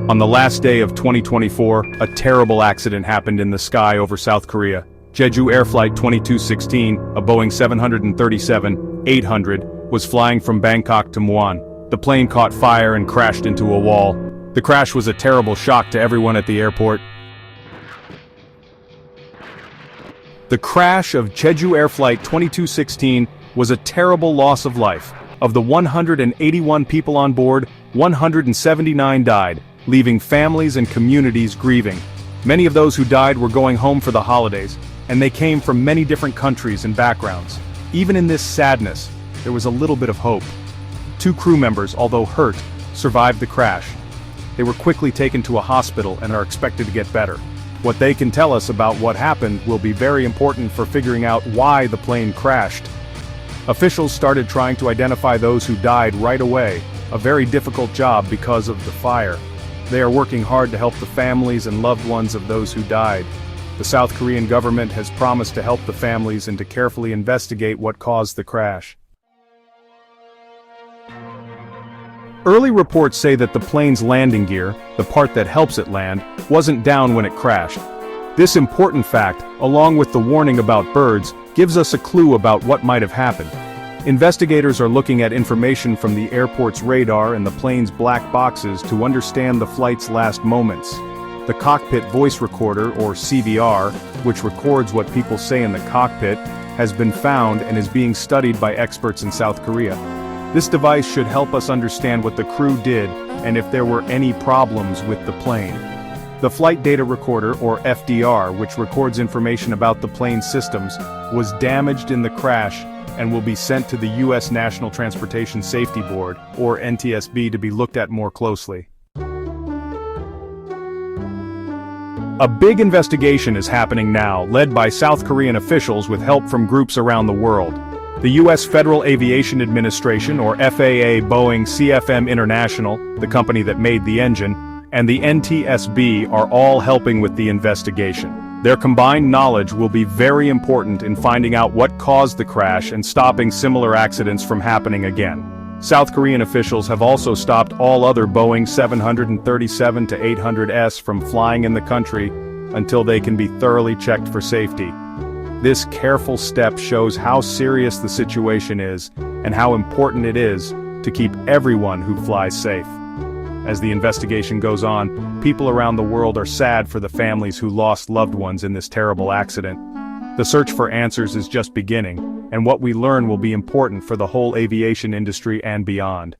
On the last day of 2024, a terrible accident happened in the sky over South Korea. Jeju Air Flight 2216, a Boeing 737-800, was flying from Bangkok to Muan. The plane caught fire and crashed into a wall. The crash was a terrible shock to everyone at the airport. The crash of Jeju Air Flight 2216 was a terrible loss of life. Of the 181 people on board, 179 died, leaving families and communities grieving. Many of those who died were going home for the holidays, and they came from many different countries and backgrounds. Even in this sadness, there was a little bit of hope. 2 crew members, although hurt, survived the crash. They were quickly taken to a hospital and are expected to get better. What they can tell us about what happened will be very important for figuring out why the plane crashed. Officials started trying to identify those who died right away, a very difficult job because of the fire. They are working hard to help the families and loved ones of those who died. The South Korean government has promised to help the families and to carefully investigate what caused the crash. Early reports say that the plane's landing gear, the part that helps it land, wasn't down when it crashed. This important fact, along with the warning about birds, gives us a clue about what might have happened. Investigators are looking at information from the airport's radar and the plane's black boxes to understand the flight's last moments. The cockpit voice recorder, or CVR, which records what people say in the cockpit, has been found and is being studied by experts in South Korea. This device should help us understand what the crew did and if there were any problems with the plane. The flight data recorder, or FDR, which records information about the plane's systems, was damaged in the crash and will be sent to the U.S. National Transportation Safety Board, or NTSB, to be looked at more closely. A big investigation is happening now, led by South Korean officials with help from groups around the world. The U.S. Federal Aviation Administration, or FAA, Boeing, CFM International, the company that made the engine, and the NTSB are all helping with the investigation. Their combined knowledge will be very important in finding out what caused the crash and stopping similar accidents from happening again. South Korean officials have also stopped all other Boeing 737-800s from flying in the country until they can be thoroughly checked for safety. This careful step shows how serious the situation is and how important it is to keep everyone who flies safe. As the investigation goes on, people around the world are sad for the families who lost loved ones in this terrible accident. The search for answers is just beginning, and what we learn will be important for the whole aviation industry and beyond.